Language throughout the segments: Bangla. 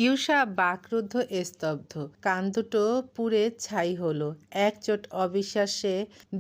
ইউষা বাকরুদ্ধ স্তব্ধ, কান দুটো পুড়ে ছাই হলো। একচোট অবিশ্বাসে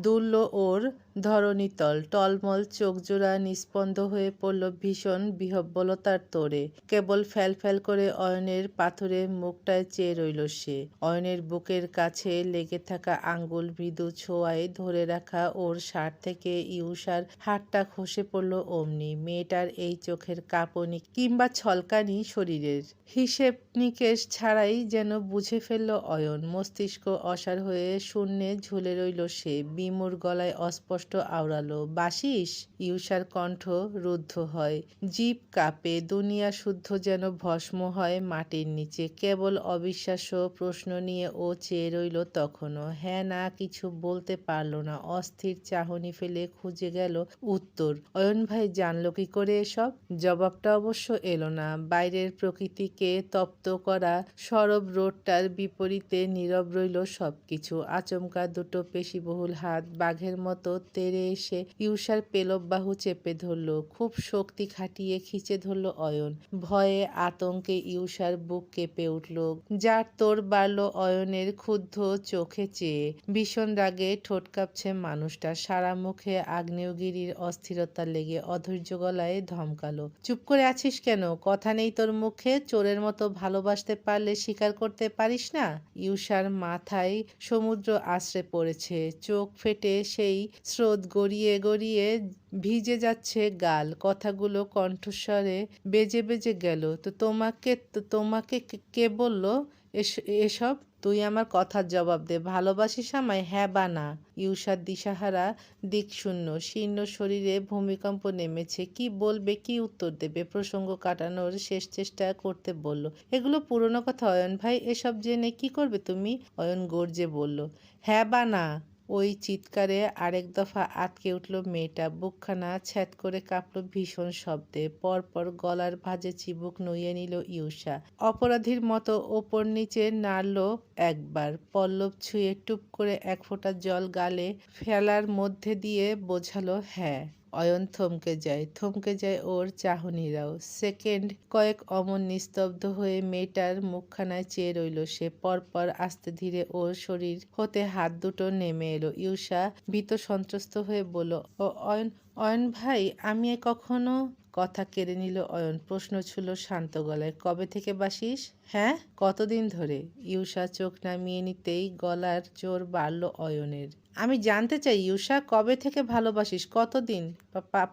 দুলল ওর ধরণীতল। টলমল চোখজোড়া নিস্পন্দ হয়ে পড়ল ভীষণ বিহ্বলতার তোড়ে। কেবল ফ্যাল করে অয়নের পাথুরে মুখটায় চেয়ে রইল সে। অয়নের বুকের কাছে লেগে থাকা আঙ্গুল মৃদু ছোঁয়ায় ধরে রাখা ওর শার্ট থেকে ইউষার হাতটা খসে পড়ল অমনি। মেয়েটার এই চোখের কাঁপুনি কিংবা ছলকানি শরীরের হিসেব নিকেশ ছাড়াই যেন বুঝে ফেলল অয়ন। মস্তিষ্ক অসাড় হয়ে শূন্যে ঝুলে রইল সে। বিমূঢ় গলায় অস্পষ্ট আওড়ালো, বাসিস? ইউষার কণ্ঠ রুদ্ধ হয়, জিভ কাঁপে, দুনিয়া শুদ্ধ যেন ভস্ম হয় মাটির নিচে। কেবল অবিশ্বাস্য প্রশ্ন নিয়ে ও চেয়ে রইল তখনও। হ্যাঁ না কিছু বলতে পারল না। অস্থির চাহনি ফেলে খুঁজে গেল উত্তর। অয়ন ভাই জানল কি করে এসব? জবাবটা অবশ্য এলো না। বাইরের প্রকৃতিকে তপ্ত করা সরব রোদটার বিপরীতে নীরব রইল সবকিছু। আচমকা দুটো পেশিবহুল হাত বাঘের মতো তেড়ে এসে ইউষার পেলব বাহু চেপে ধরল। খুব শক্তি খাটিয়ে খিঁচে ধরল অয়ন। ভয়ে আতঙ্কে ইউষার বুক কেঁপে উঠল। যার তোড় বাড়ল অয়নের ক্ষুব্ধ চোখে চেয়ে। ভীষণ রাগে ঠোঁট কাঁপছে মানুষটা। সারা মুখে আগ্নেয়গিরির অস্থিরতা লেগে অধৈর্য গলায় ধমকালো, চুপ করে আছিস কেন? কথা নেই তোর মুখে? চোরের মতো ভালোবাসতে পারলে স্বীকার করতে পারিস না? ইউষার মাথায় সমুদ্র আছড়ে পড়েছে। চোখ ফেটে সেই স্রোত গড়িয়ে গড়িয়ে ভিজে যাচ্ছে গাল। কথাগুলো কণ্ঠস্বরে বেজে বেজে গেল। তোমাকে কে বলল এসব? তুই আমার কথার জবাব দে। ভালোবাসিস আমায়, হ্যাঁ বা না? ইউষার দিশাহারা, দিকশূন্য, শীর্ণ শরীরে ভূমিকম্প নেমেছে। কি বলবে, কি উত্তর দেবে? প্রসঙ্গ কাটানোর শেষ চেষ্টা করতে বলল, এগুলো পুরনো কথা অয়ন ভাই, এসব জেনে কি করবে তুমি? অয়ন গর্জে বলল, হ্যাঁ বা না? ওই চিৎকারে আরেক দফা আটকে উঠল মেয়েটা। বুকখানা ছ্যাঁত করে কাঁপল ভীষণ শব্দে। পরপর গলার ভাঁজে চিবুক নুইয়ে নিল ইউষা। অপরাধীর মতো ওপর নিচে নাড়ল একবার। পল্লব ছুঁয়ে টুপ করে এক ফোঁটা জল গালে ফেলার মধ্যে দিয়ে বোঝালো হ্যাঁ। অয়ন থমকে যায় ওর চাহনিরাও। সেকেন্ড কয়েক অমন নিস্তব্ধ হয়ে মেয়েটার মুখখানায় চেয়ে রইল সে। পরপর আস্তে ধীরে ওর শরীর হতে হাত দুটো নেমে এলো। ইউষা ভীত সন্ত্রস্ত হয়ে বলল, অয়ন ভাই, আমি কখনো। কথা কেড়ে নিল অয়ন। প্রশ্ন ছুঁল শান্ত গলায়, কবে থেকে বাসিস? হ্যাঁ, কতদিন ধরে? ইউষা চোখ নামিয়ে নিতেই গলার জোর বাড়ল অয়নের। আমি জানতে চাই ইউষা, কবে থেকে ভালোবাসিস? কতদিন?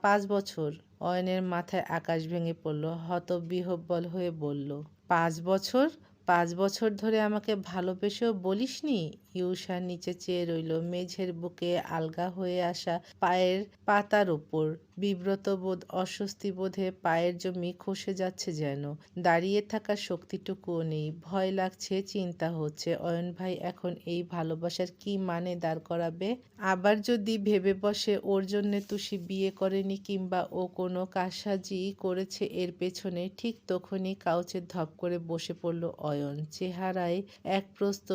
5 বছর। অয়নের মাথায় আকাশ ভেঙে পড়ল। হতবিহ্বল হয়ে বলল, 5 বছর? 5 বছর ধরে আমাকে ভালোবেসেও বলিসনি? ইউষা নিচে চেয়ে রইল মেঝের বুকে আলগা হয়ে আসা পায়ের পাতার উপর। বিব্রত বোধ, অস্বস্তি বোধে পায়ের জমি খসে যাচ্ছে যেন। দাঁড়িয়ে থাকার শক্তিটুকুও নেই। ভয় লাগছে, চিন্তা হচ্ছে। অয়ন ভাই এখন এই ভালোবাসার কি মানে দাঁড় করাবে? আবার যদি ভেবে বসে ওর জন্যে তুষি বিয়ে করেনি কিংবা ও কোনো কারসাজি করেছে এর পেছনে, ঠিক তখনই কাউচে ধপ করে বসে পড়ল অয়ন। চেহারায় এক প্রস্ত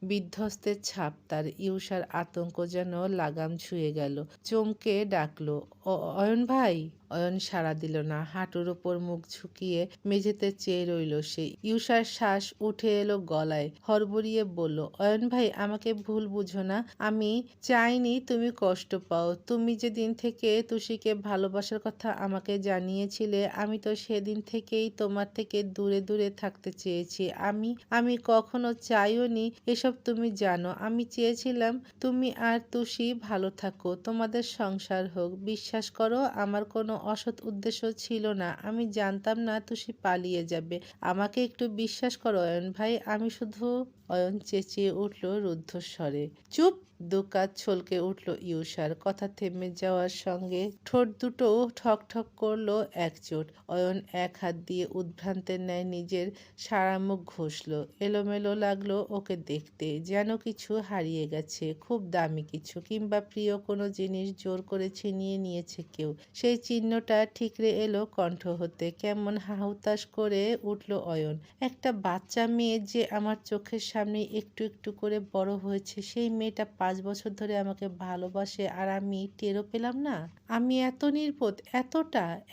বিধ্বস্তের ছাপ তার। ইউষার আতঙ্ক যেন লাগাম ছুঁয়ে গেল। চমকে ডাকলো, অয়ন ভাই। অয়ন সাড়া দিল না। হাঁটুর ওপর মুখ ঝুঁকিয়ে মেঝেতে চেয়ে রইল সে। ইউষার শ্বাস উঠে এলো গলায়। হড়বড়িয়ে বলল, অয়ন ভাই, আমাকে ভুল বুঝো না। আমি চাইনি তুমি কষ্ট পাও। তুমি যেদিন থেকে তুষিকে ভালোবাসার কথা আমাকে জানিয়েছিলে, আমি তো সেদিন থেকেই তোমার থেকে দূরে দূরে থাকতে চেয়েছি। আমি কখনো চাইওনি এসব, তুমি জানো। আমি চেয়েছিলাম তুমি আর তুষি ভালো থাকো, তোমাদের সংসার হোক। বিশ্বাস করো, আমার কোনো অসৎ উদ্দেশ্য ছিল না। আমি জানতাম না তুষি পালিয়ে যাবে। আমাকে একটু বিশ্বাস করো অয়ন ভাই, আমি শুধু। অয়ন চেঁচিয়ে উঠল রুদ্ধস্বরে, চুপ! দুকাত ছলকে উঠল ইউষার। কথা থেমে যাওয়ার সঙ্গে ঠোঁট দুটো ঠক ঠক করল একচোট। অয়ন এক হাত দিয়ে উদ্ভ্রান্তের ন্যায় নিজের সারা মুখ ঘষল। এলোমেলো লাগলো ওকে দেখতে, যেন কিছু হারিয়ে গেছে, খুব দামি কিছু, কিংবা প্রিয় কোনো জিনিস জোর করে ছিনিয়ে নিয়েছে কেউ। সেই চিহ্নটা ঠিকরে এলো কণ্ঠ হতে। কেমন হাহুতাশ করে উঠল অয়ন। একটা বাচ্চা মেয়ে যে আমার চোখের সামনে একটু একটু করে বড় হয়েছে, সেই মেয়েটা 5 বছর ধরে আমাকে ভালোবাসে আর আমি টেরও পেলাম না? আমি এত নির্বোধ,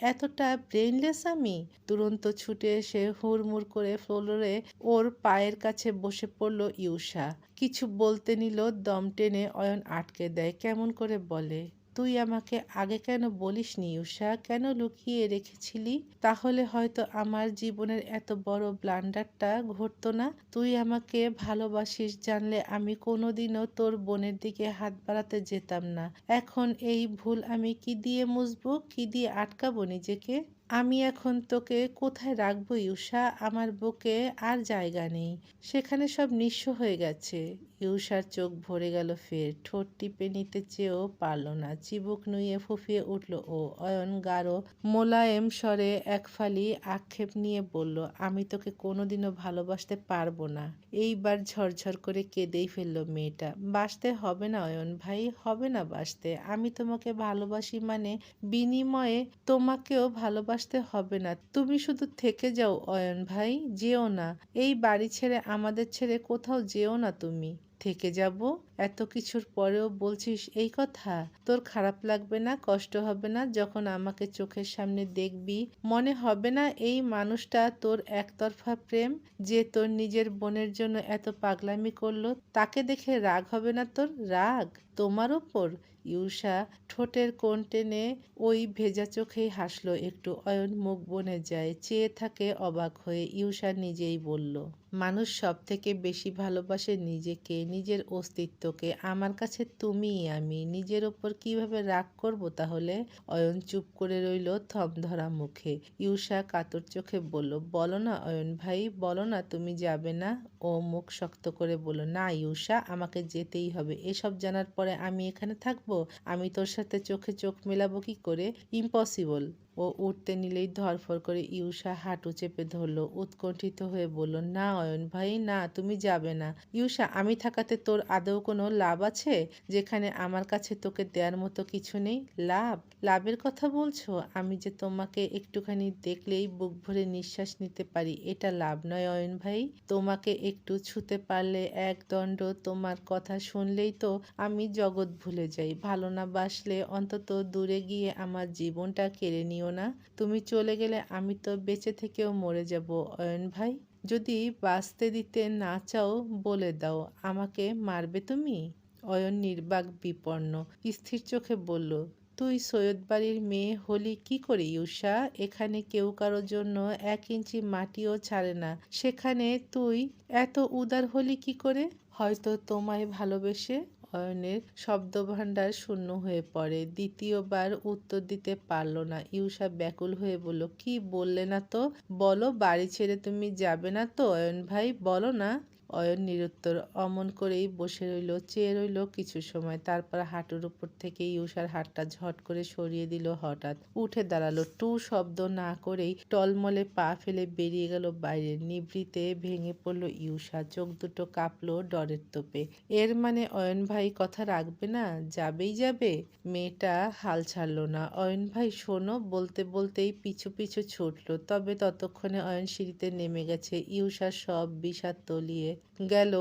এতটা ব্রেইনলেস আমি? দুরন্ত ছুটে এসে হুড়মুড় করে ফ্লোরে ওর পায়ের কাছে বসে পড়ল ইউষা। কিছু বলতে নিল, দম টেনে অয়ন আটকে দেয়। কেমন করে বলে, তুই আমাকে আগে কেন বলিসনি ইউষা? কেন লুকিয়ে রেখেছিলি? তাহলে হয়তো আমার জীবনের এত বড় ব্লান্ডারটা ঘটতো না। তুই আমাকে ভালোবাসিস জানলে আমি কোনোদিনও তোর বোনের দিকে হাত বাড়াতে যেতাম না। এখন এই ভুল আমি কি দিয়ে মুছবো, কি দিয়ে আটকাবো নিজেকে? আমি এখন তোকে কোথায় রাখবো ইউষা? আমার বুকে আর জায়গা নেই, সেখানে সব নিঃস্ব হয়ে গেছে। ইউষার চোখ ভরে গেল ফের, ঠোঁট টিপে নিতে চেয়েও পারল না, চিবুক নুইয়ে ফুঁফিয়ে উঠল ও। অয়ন গাঢ় মোলায়েম স্বরে এক ফালি আক্ষেপ নিয়ে বলল, আমি তোকে কোনোদিনও ভালোবাসতে পারবো না। এইবার ঝরঝর করে কেঁদেই ফেলল মেয়েটা। বাসতে হবে না অয়ন ভাই, হবে না বাসতে। আমি তোমাকে ভালোবাসি মানে বিনিময়ে তোমাকেও ভালোবাসতে হবে না। তুমি শুধু থেকে যাও অয়ন ভাই, যেও না। এই বাড়ি ছেড়ে, আমাদের ছেড়ে কোথাও যেও না তুমি। থেকে যাব? এত কিছুর পরেও বলছিস এই কথা? তোর খারাপ লাগবে না, কষ্ট হবে না যখন আমাকে চোখের সামনে দেখবি? মনে হবে না এই মানুষটা তোর একতরফা প্রেম, যে তোর নিজের বোনের জন্য এত পাগলামি করলো, তাকে দেখে রাগ হবে না তোর? রাগ তোমার ওপর? ইউষা ঠোঁটের কোণ টেনে ওই ভেজা চোখেই হাসল একটু। অয়ন মুখ বনে যায়, চেয়ে থাকে অবাক হয়ে। ইউষা নিজেই বলল, মানুষ সব থেকে বেশি ভালোবাসে নিজেকে, নিজের অস্তিত্বকে। আমার কাছে তুমিই আমি। নিজের ওপর কিভাবে রাগ করব তাহলে? অয়ন চুপ করে রইল থমধরা মুখে। ইউষা কাতর চোখে বলল, বলো না অয়ন ভাই, বলো না তুমি যাবে না। ও মুখ শক্ত করে বলল, না ইউষা, আমাকে যেতেই হবে। এসব জানার পরে আমি এখানে থাকবো? আমি তোর সাথে চোখে চোখ মেলাবো কি করে? ইম্পসিবল। ও উঠতে নিলেই ধরফর করে ইউষা হাঁটু চেপে ধরল। উৎকণ্ঠিত হয়ে বলল, না অয়ন ভাই, না, তুমি যাবে না। ইউষা, আমি থাকাতে তোর আদৌ কোনো লাভ আছে, যেখানে আমার কাছে তোকে দেওয়ার মতো কিছু নেই? লাভ? লাভের কথা বলছো? আমি যে তোমাকে একটুখানি দেখলেই বুক ভরে নিঃশ্বাস নিতে পারি, এটা লাভ নয় অয়ন ভাই? তোমাকে একটু ছুতে পারলে, এক দণ্ড তোমার কথা শুনলেই তো আমি জগৎ ভুলে যাই। ভালো না বাসলে অন্তত দূরে গিয়ে আমার জীবনটা কেড়ে নিও না। তুমি চলে গেলে আমি তো বেঁচে থেকেও মরে যাব অয়ন ভাই। যদি বাঁচতে দিতে না চাও বলে দাও, আমাকে মারবে তুমি? অয়ন নির্বাক বিপন্ন স্থির চোখে বলল, তুই সৈয়দ বাড়ির মেয়ে হলি কি করে ইউষা? এখানে কেউ কারোর জন্য 1 ইঞ্চি মাটিও ছাড়ে না, সেখানে তুই এত উদার হলি কি করে? হয়তো তোমায় ভালোবেসে। অয়নের শব্দভাণ্ডার শূন্য হয়ে পড়ে। দ্বিতীয়বার উত্তর দিতে পারল না। ইউষা ব্যাকুল হয়ে বলল, কি বললে না তো? বলো, বাড়ি ছেড়ে তুমি যাবে না তো অয়ন ভাই, বলো না। অয়ন নিরুত্তর অমন করেই বসে রইল, চেয়ে রইল কিছু সময়। তারপর হাঁটুর উপর থেকে ইউষার হাতটা ঝট করে সরিয়ে দিল। হঠাৎ উঠে দাঁড়ালো, টু শব্দ না করেই টলমলে পা ফেলে বেরিয়ে গেল বাইরে। নিভৃতে ভেঙে পড়ল ইউষা, চোখ দুটো কাঁপল ডরের তোপে। এর মানে অয়ন ভাই কথা রাখবে না? যাবেই যাবে? মেয়েটা হাল ছাড়ল না। অয়ন ভাই শোনো, বলতে বলতেই পিছু পিছু ছুটল। তবে ততক্ষণে অয়ন সিঁড়িতে নেমে গেছে। ইউষা সব বিষাদ তলিয়ে গেল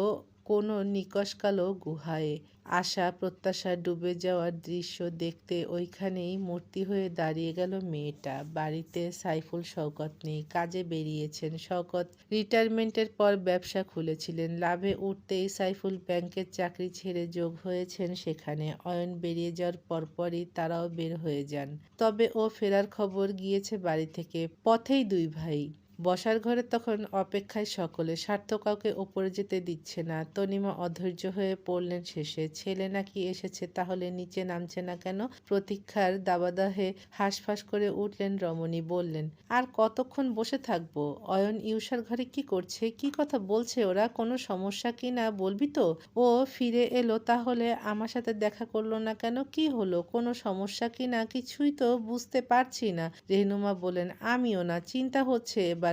কোনো নিকষ কালো গুহায়। আশা প্রত্যাশা ডুবে যাওয়ার দৃশ্য দেখতে ওইখানেই মূর্তি হয়ে দাঁড়িয়ে গেল মেয়েটা। বাড়িতে সাইফুল শওকত নেই, কাজে বেরিয়েছেন। শওকত রিটায়ারমেন্টের পর ব্যবসা খুলেছিলেন। লাভে উঠতেই সাইফুল ব্যাংকের চাকরি ছেড়ে যোগ হয়েছেন সেখানে। অয়ন বেরিয়ে যাওয়ার পরপরই তারাও বের হয়ে যান। তবে ও ফেরার খবর গিয়েছে বাড়ি থেকে। পথেই দুই ভাই। বসার ঘরে তখন অপেক্ষায় সকলে। স্বার্থ কাউকে ওপরে যেতে দিচ্ছে না। তনিমা অধৈর্য হয়ে পড়লেন শেষে, ছেলে নাকি এসেছে, তাহলে নিচে নামছে না কেন? প্রতীক্ষার দাবাদাহে হাঁসফাঁস করে উঠলেন রমণী, বললেন, আর কতক্ষণ বসে থাকবো? অয়ন ইউষার ঘরে কি করছে? কি কথা বলছে ওরা? কোনো সমস্যা কি না বলবি তো? ও ফিরে এলো, তাহলে আমার সাথে দেখা করলো না কেন? কি হলো? কোনো সমস্যা কি না? কিছুই তো বুঝতে পারছি না। রেহনুমা বললেন, আমিও না, চিন্তা হচ্ছে এবার।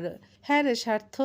হ্যাঁ রে স্বার্থ,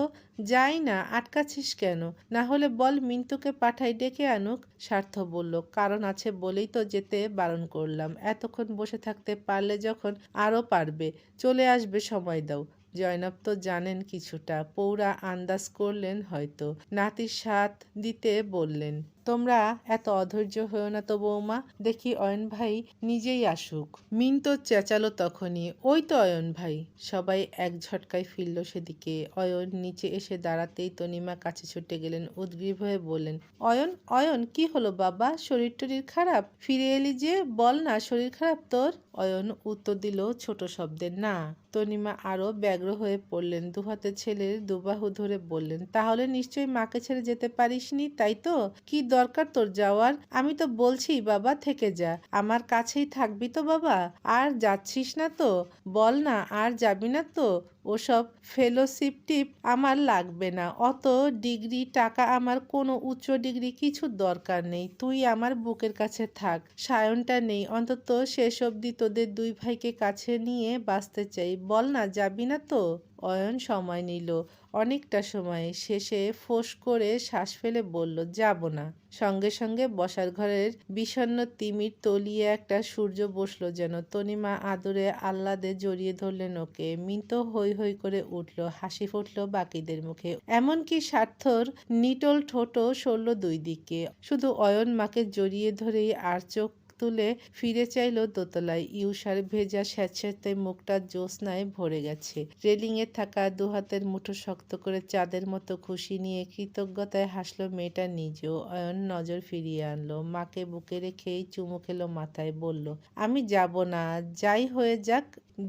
যাই না, আটকাছিস কেন? না হলে বল মিন্টুকে পাঠাই, ডেকে আনুক। স্বার্থ বলল, কারণ আছে বলেই তো যেতে বারণ করলাম। এতক্ষণ বসে থাকতে পারলে যখন আরও পারবে, চলে আসবে, সময় দাও। জয়নব তো জানেন কিছুটা, পৌরা আন্দাজ করলেন হয়তো। নাতির সাথ দিতে বললেন, তোমরা এত অধৈর্য হয়েও না তো বৌমা, দেখি অয়ন ভাই নিজেই আসুক। মিন্টু চেঁচালো তখনই, ওই তো অয়ন ভাই। সবাই এক ঝটকায় ফিরল সেদিকে। অয়ন নিচে এসে দাঁড়াতেই তনিমা কাছে ছুটে গেলেন, উদগ্রীব হয়ে বললেন, অয়ন অয়ন কি হলো বাবা, শরীর টরীর খারাপ? ফিরে এলি যে, বল না শরীর খারাপ তোর? অয়ন উত্তর দিল ছোট শব্দে, না। তনিমা আরো ব্যগ্র হয়ে পড়লেন, দুহাতে ছেলের দুবাহু ধরে বললেন, তাহলে নিশ্চয়ই মাকে ছেড়ে যেতে পারিসনি, তাই তো? কি দরকার তোর যাওয়ার? আমি তো বলছি বাবা থেকে যা, আমার কাছেই থাকবি তো বাবা? আর যাচ্ছিস না তো? বল না আর যাবি না তো? ওসব ফেলোশিপ টিপ আমার লাগবে না, অত ডিগ্রি টাকা আমার কোনো উচ্চ ডিগ্রি কিছু দরকার নেই। তুই আমার বুকের কাছে থাক। সায়নটা নেই, অন্তত শেষ অবধি তোদের দুই ভাইকে কাছে নিয়ে বাঁচতে চাই। বল না যাবি না তো? অয়ন সময় নিল, অনেকটা সময়। শেষে ফোঁস করে শ্বাস ফেলে বলল, যাব না। সঙ্গে সঙ্গে বসার ঘরের বিষণ্ণ তিমির তলিয়ে একটা সূর্য বসলো যেন। তনিমা আদরে আহ্লাদে জড়িয়ে ধরলেন ওকে। মিন্টু হৈ হৈ করে উঠল, হাসি ফুটল বাকিদের মুখে। এমনকি স্বার্থর নিটোল ঠোঁটও সরল দুই দিকে। শুধু অয়ন মাকে জড়িয়ে ধরেই আর চোখ তুলে ফিরে চাইল দোতলায়। ইউষার ভেজা স্যাঁতস্যাঁতে মুখটা জ্যোৎস্নায় ভরে গেছে। রেলিংয়ে থাকা দুহাতের মুঠো শক্ত করে চাঁদের মতো খুশি নিয়ে কৃতজ্ঞতায় হাসল মেয়েটা নিজেও। অয়ন নজর ফিরিয়ে আনলো, মাকে বুকে রেখেই চুমু খেলো মাথায়, বলল, আমি যাব না, যাই হয়ে যাক,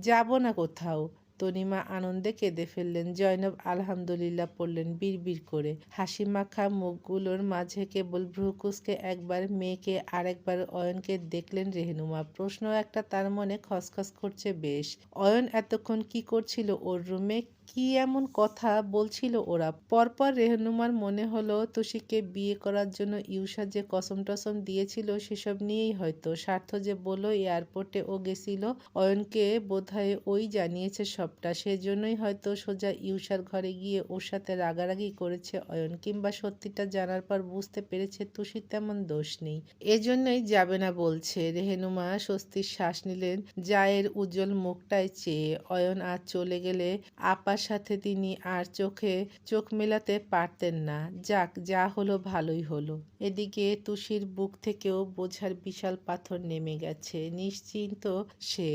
যাব না কোথাও। তনিমা আনন্দে কেঁদে ফেললেন। জয়নব আলহামদুলিল্লাহ পড়লেন বিড়বিড় করে। হাসি মাখা মুখগুলোর মাঝে কেবল ভ্রুকুঁচকে একবার মেয়েকে আর একবার অয়নকে দেখলেন রেহনুমা। প্রশ্ন একটা তার মনে খসখস করছে বেশ। অয়ন এতক্ষণ কি করছিল ওর রুমে? কি এমন কথা বলছিল ওরা? পরপর রেহনুমার মনে হলো তুষিকে বিয়ে করার জন্য ইউষা যে কসম টসম দিয়েছিল সেসব নিয়েই হয়তো। স্বার্থ যে বলল এয়ারপোর্টে ও গেছিল, অয়নকে বোধহয় ওই জানিয়েছে সবটা। সেজন্যই হয়তো সোজা ইউষার ঘরে গিয়ে ওর সাথে রাগারাগি করেছে অয়ন, কিংবা সত্যিটা জানার পর বুঝতে পেরেছে তুষির তেমন দোষ নেই, এজন্যই যাবে না বলছে। রেহনুমা স্বস্তির শ্বাস নিলেন জায়ের উজ্জ্বল মুখটায় চেয়ে। অয়ন আজ চলে গেলে আপার সাথে তিনি আর চোখে চোখ মেলাতে পারতেন না। যাক, যা হলো ভালোই হলো। এদিকে তুষির বুক থেকেও বোঝার বিশাল পাথর নেমে গেছে। নিশ্চিন্ত সে।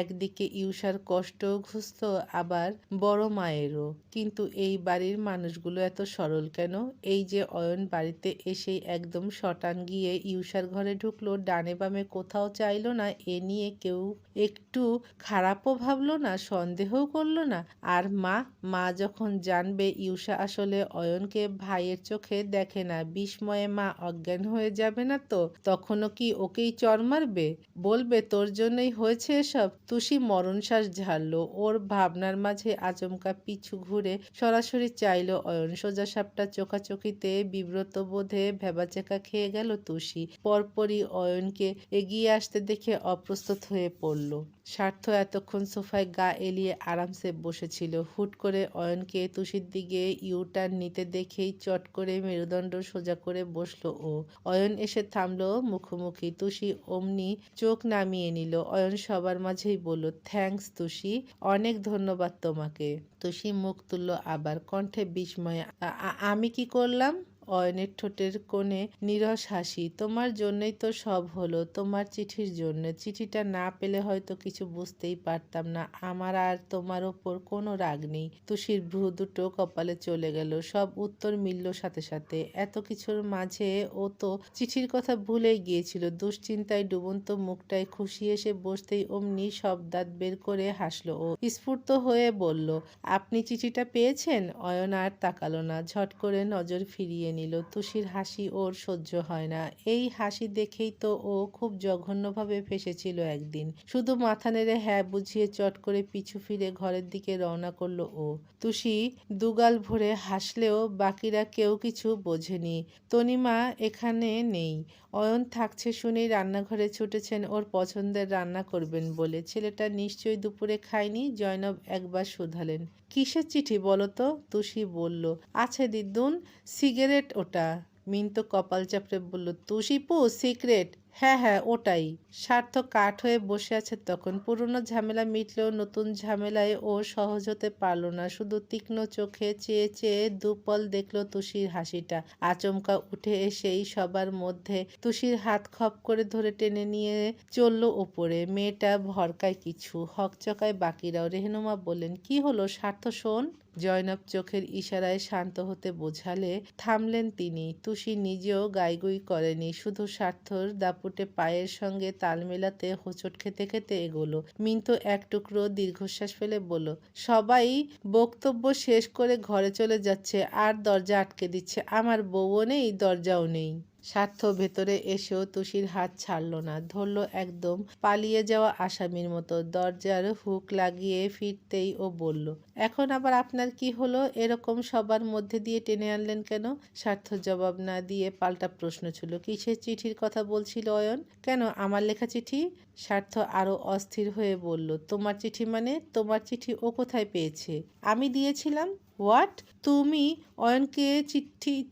একদিকে ইউষার কষ্ট ঘুচত, আবার বড় মায়েরও। কিন্তু এই বাড়ির মানুষগুলো এত সরল কেন? এই যে অয়ন বাড়িতে এসেই একদম শটান গিয়ে ইউষার ঘরে ঢুকলো, ডানে বামে কোথাও চাইলো না, এ নিয়ে কেউ একটু খারাপও ভাবলো না, সন্দেহও করলো না। আর মা যখন জানবে ইউষা আসলে অয়নকে ভাইয়ের চোখে দেখে না, বিস্ময়ে মা অজ্ঞান হয়ে যাবে না তো? তখনও কি ওকেই চড় মারবে? বলবে তোর জন্যই হয়েছে এসব? তুষি মরণশ্বাস ঝাড়লো। ওর ভাবনার মাঝে আচমকা পিছু ঘুরে সরাসরি চাইল অয়ন। সোজাসাপটা চোখাচোখিতে বিব্রত বোধে ভ্যাবাচ্যাকা খেয়ে গেল তুষি। পরপরই অয়নকে এগিয়ে আসতে দেখে অপ্রস্তুত হয়ে পড়ল। স্বার্থ এতক্ষণ সোফায় গা এলিয়ে আরামসে বসেছিল। হুট করে অয়নকে তুষির দিকে ইউটার্ন নিতে দেখেই চট করে মেরুদণ্ড সোজা করে বসলো ও। অয়ন এসে থামলো মুখোমুখি। তুষি অমনি চোখ নামিয়ে নিল। অয়ন সবার মাঝেই বলল, থ্যাঙ্কস তুষি, অনেক ধন্যবাদ তোমাকে। তুষি মুখ তুলল আবার, কণ্ঠে বিস্ময়, আমি কি করলাম? অয়নের ঠোঁটের কোণে নীরস হাসি, তোমার জন্যই তো সব হলো, তোমার চিঠির জন্য। চিঠিটা না পেলে হয়তো কিছু বুঝতেই পারতাম না। আমার আর তোমার ওপর কোনো রাগ নেই। তুষির ভ্রু দুটো কপালে চলে গেল। সব উত্তর মিলল সাথে সাথে। এত কিছুর মাঝে ও তো চিঠির কথা ভুলেই গিয়েছিল। দুশ্চিন্তায় ডুবন্ত মুখটায় খুশি এসে বসতেই অমনি সব দাঁত বের করে হাসলো ও। স্ফূর্ত হয়ে বলল, আপনি চিঠিটা পেয়েছেন? অয়ন আর তাকালো না, ঝট করে নজর ফিরিয়ে নিল। তুষির হাসি ওর সহ্য হয় না। এই হাসি দেখেই তো ও খুব জঘন্যভাবে ফেসেছিল একদিন। শুধু মাথা নেড়ে হ্যাঁ বুঝিয়ে চট করে পিছু ফিরে ঘরের দিকে রওনা করলো ও। তুষি দুগাল ভরে হাসলেও বাকিরা কেউ কিছু বোঝেনি। তনিমা এখানে নেই। অয়ন থাকছে শুনেই রান্নাঘরে ছুটেছেন ওর পছন্দের রান্না করবেন বলে। ছেলেটা নিশ্চয়ই দুপুরে খায়নি। জয়নব একবার শুধালেন, কিসের চিঠি বলো তো? তুষি বলল, আছে দিদুন, সিগারেট ওটা। মিন্টু কপাল চাপড়ে বলল, তুষিপু সিগারেট? হ্যাঁ, হ্যাঁ, ওটাই। স্বার্থ কাঠ হয়ে বসে আছে তখন। পুরনো ঝামেলা মিটলেও নতুন ঝামেলায় ও সহজ হতে পারল না। শুধু তীক্ষ্ণ চোখে চেয়ে চেয়ে দুপল দেখল তুষির হাসিটা। আচমকা উঠে এসেই সবার মধ্যে তুষির হাত খপ করে ধরে টেনে নিয়ে চলল ওপরে। মেয়েটা ভরকায় কিছু, হকচকায় বাকিরাও। রেহনুমা বললেন, কি হলো স্বার্থ শোন? জয়নব চোখের ইশারায় শান্ত হতে বোঝালে থামলেন তিনি। তুষি নিজেও গাইগুই করেনি, শুধু স্বার্থর দাপুটে পায়ের সঙ্গে তাল মেলাতে হোঁচট খেতে খেতে এগোলো। মিন্তু এক টুকরো দীর্ঘশ্বাস ফেলে বলল, সবাই বক্তব্য শেষ করে ঘরে চলে যাচ্ছে আর দরজা আটকে দিচ্ছে। আমার বউও নেই, দরজাও নেই। স্বার্থ ভেতরে এসেও তুষির হাত ছাড়ল না, ধরল একদম পালিয়ে যাওয়া আসামির মতো। দরজার হুক লাগিয়ে ফিরতেই ও বলল, এখন আবার আপনার কি হলো? এরকম সবার মধ্যে দিয়ে টেনে আনলেন কেন? স্বার্থ জবাব না দিয়ে পাল্টা প্রশ্ন ছিল, কিসের চিঠির কথা বলছিল অয়ন? কেন, আমার লেখা চিঠি? স্বার্থ আরো অস্থির হয়ে বলল, তোমার চিঠি মানে? তোমার চিঠি ও কোথায় পেয়েছে? আমি দিয়েছিলাম। হোয়াট? তুমি অয়নকে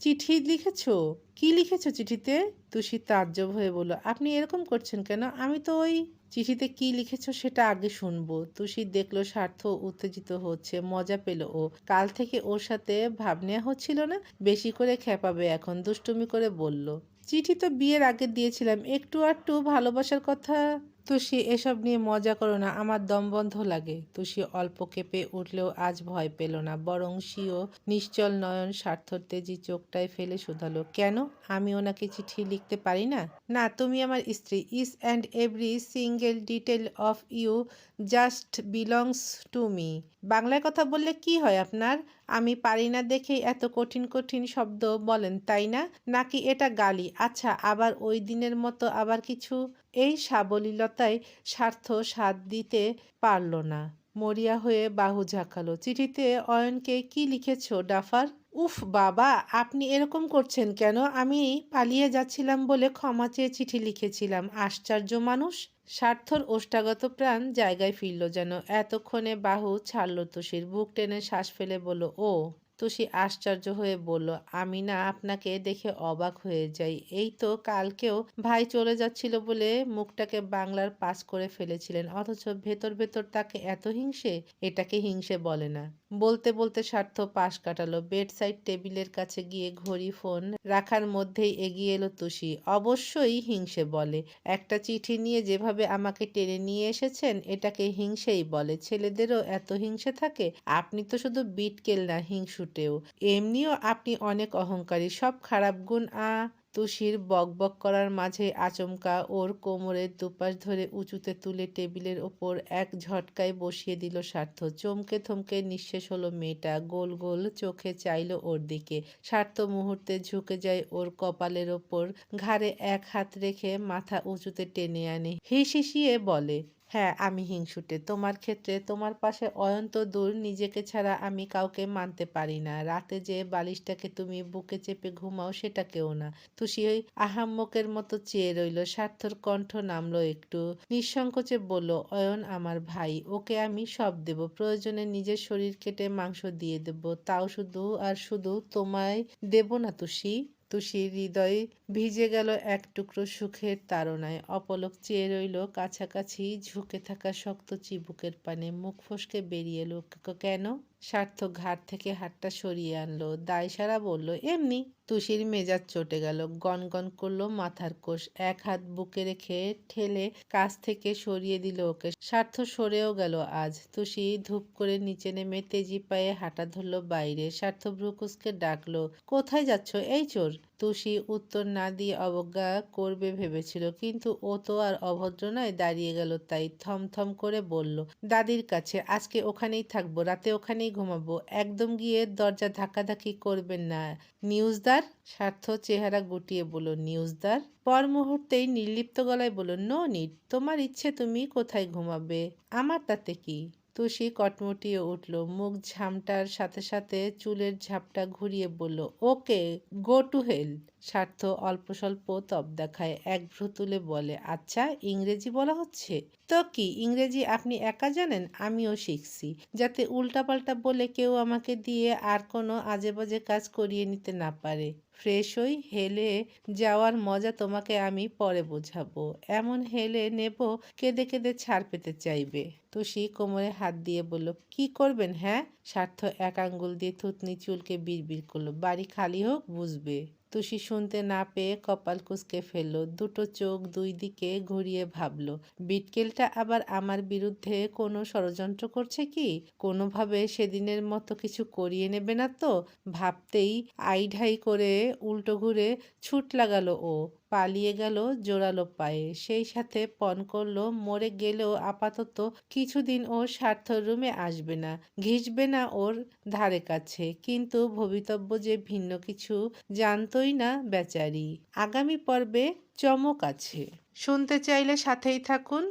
চিঠি লিখেছো? কি লিখেছো চিঠিতে? তুষি তাজ্জব হয়ে বলল, আপনি এরকম করছেন কেন? আমি তো ওই চিঠিতে কি লিখেছো সেটা আগে শুনবো। তুষি দেখলো স্বার্থ উত্তেজিত হচ্ছে, মজা পেল ও। কাল থেকে ওর সাথে ভাব নেওয়া হচ্ছিল না, বেশি করে খেপাবে এখন। দুষ্টুমি করে বলল, চিঠি তো বিয়ের আগে দিয়েছিলাম, একটু আধটু ভালোবাসার কথা। তুষি, এসব নিয়ে মজা করো না, আমার দম বন্ধ লাগে। তুষি অল্প কেঁপে উঠলেও আজ ভয় পেল না, বরং স্বীয় নিশ্চল নয়ন স্বার্থর তেজি চোখটায় ফেলে শুধালো, কেন? আমি ওনাকে চিঠি লিখতে পারি না? না, তুমি আমার স্ত্রী। Each and every single detail of you just belongs to me. বাংলায় কথা বললে কি হয় আপনার? আমি পারি না দেখেই এত কঠিন কঠিন শব্দ বলেন, তাই না? নাকি এটা গালি? আচ্ছা, আবার ওই দিনের মতো আবার কিছু? এই সাবলীলতায় স্বার্থ সাথ দিতে পারল না, মরিয়া হয়ে বাহু ঝাঁকালো। চিঠিতে অয়নকে কি লিখেছ ডাফার? উফ বাবা, আপনি এরকম করছেন কেন? আমি পালিয়ে যাচ্ছিলাম বলে ক্ষমা চেয়ে চিঠি লিখেছিলাম। আশ্চর্য মানুষ। স্বার্থর ওষ্ঠাগত প্রাণ জায়গায় ফিরল যেন। এতক্ষণে বাহু ছাড়ল তুষির। বুক টেনে শ্বাস ফেলে বলল, ও। তুষি আশ্চর্য হয়ে বলল, আমি না আপনাকে দেখে অবাক হয়ে যাই। এই তো কালকেও ভাই চলে যাচ্ছিল বলে মুখটাকে বাংলার পাস করে ফেলেছিলেন, অথচ ভেতর ভেতর তাকে এত হিংসে। এটাকে হিংসে বলে না। বলতে বলতে স্বার্থ পাশ কাটালো। বেড সাইড টেবিলের কাছে গিয়ে ঘড়ি ফোন রাখার মধ্যেই এগিয়ে এলো তুষি। অবশ্যই হিংসে বলে। একটা চিঠি নিয়ে যেভাবে আমাকে টেনে নিয়ে এসেছেন, এটাকে হিংসেই বলে। ছেলেদেরও এত হিংসে থাকে? আপনি তো শুধু বিটকেল না, হিংসুটেও। এমনিও আপনি অনেক অহংকারী। সব খারাপ গুণ। তুষির বকবক করার মাঝে আচমকা ওর কোমরের দুপাশ ধরে উঁচুতে তুলে টেবিলের ওপর এক ঝটকায় বসিয়ে দিল স্বার্থ। চমকে থমকে নিঃশেষ হলো মেয়েটা। গোল গোল চোখে চাইল ওর দিকে। স্বার্থ মুহূর্তে ঝুঁকে যায় ওর কপালের ওপর, ঘাড়ে এক হাত রেখে মাথা উঁচুতে টেনে আনে। হিসিয়ে বলে, হ্যাঁ, আমি হিংসুটে। তোমার ক্ষেত্রে। তোমার পাশে অয়ন তো দূর, নিজেকে ছাড়া আমি কাউকে মানতে পারি না। রাতে যে বালিশটাকে তুমি বুকে চেপে ঘুমাও, সেটাকেও না। তুষি ওই আহাম্মকের মতো চেয়ে রইল। স্বার্থর কণ্ঠ নামলো একটু। নিঃসংকোচে বলল, অয়ন আমার ভাই, ওকে আমি সব দেব। প্রয়োজনে নিজের শরীর কেটে মাংস দিয়ে দেব। তাও শুধু আর শুধু তোমায় দেব না তুষি। তুষির হৃদয় ভিজে গেল এক টুকরো সুখের তাড়নায়। অপলক চেয়ে রইল কাছাকাছি ঝুঁকে থাকা শক্ত চিবুকের পানে। মুখ ফসকে বেরিয়ে এলো, কেন? স্বার্থ ঘাট থেকে হাতটা সরিয়ে আনলো। দায়সারা বলল, এমনি। তুষির মেজাজ চটে গেল। গনগন করলো মাথার কোষ। এক হাত বুকে রেখে ঠেলে কাছ থেকে সরিয়ে দিল ওকে। স্বার্থ সরেও গেল আজ। তুষি ধূপ করে নিচে নেমে তেজি পায়ে হাঁটা ধরলো বাইরে। স্বার্থ ভ্রুকুসকে ডাকলো, কোথায় যাচ্ছ? এই চোর। তুষি উত্তর না দিয়ে অবজ্ঞা করবে ভেবেছিল, কিন্তু ও তো আর অভদ্র নয়। দাঁড়িয়ে গেল তাই। থমথম করে বলল, দাদির কাছে। আজকে ওখানেই থাকবো, রাতে ওখানেই ঘুমাবো। একদম গিয়ে দরজা ধাক্কাধাক্কি করবেন না। নিউজদার? স্বার্থ চেহারা গুটিয়ে বলল, নিউজদার? পর মুহূর্তেই নির্লিপ্ত গলায় বলল, নো নিড। তোমার ইচ্ছে, তুমি কোথায় ঘুমাবে, আমার তাতে কি? তুষি কটমটিয়ে উঠল। মুখ ঝামটার সাথে সাথে চুলের ঝাপটা ঘুরিয়ে বলল, ওকে, গো টু হেল। স্বার্থ অল্প স্বল্প তপ দেখায়। এক ভ্রু তুলে বলে, আচ্ছা, ইংরেজি বলা হচ্ছে? তো কি ইংরেজি আপনি একা জানেন? আমিও শিখছি। যাতে উল্টাপাল্টা বলে কেউ আমাকে দিয়ে আর কোনো আজেবাজে কাজ করিয়ে নিতে না পারে। ফ্রেশ হই, হেলে যাওয়ার মজা তোমাকে আমি পরে বোঝাবো। এমন হেলে নেব কেঁদে কেঁদে ছাড় পেতে চাইবে। টুসি কোমরে হাত দিয়ে বলল, কি করবেন হ্যাঁ? স্বার্থ এক আঙ্গুল দিয়ে থুতনি চুলকে বিড়বিড় করলো, বাড়ি খালি হোক বুঝবে। টুসি শুনতে না পেয়ে কপাল কুঁচকে ফেলল, দুটো চোখ দুই দিকে ঘুরিয়ে ভাবল, বিটকেলটা আবার আমার বিরুদ্ধে কোনো ষড়যন্ত্র করছে কি? কোনোভাবে সেদিনের মতো কিছু করিয়ে নেবে না তো? ভাবতেই আইঢাই করে উল্টো ঘুরে ছুট লাগালো ও, পালিয়ে গেল জোরালো পায়ে। সেই সাথে পণ করল, মরে গেলেও আপাতত কিছুদিন ও স্বার্থর রুমে আসবে না, ঘিসবে না ওর ধারে কাছে। কিন্তু ভবিতব্য যে ভিন্ন কিছু জানতই না বেচারি। আগামী পর্বে চমক আছে। শুনতে চাইলে সাথেই থাকুন।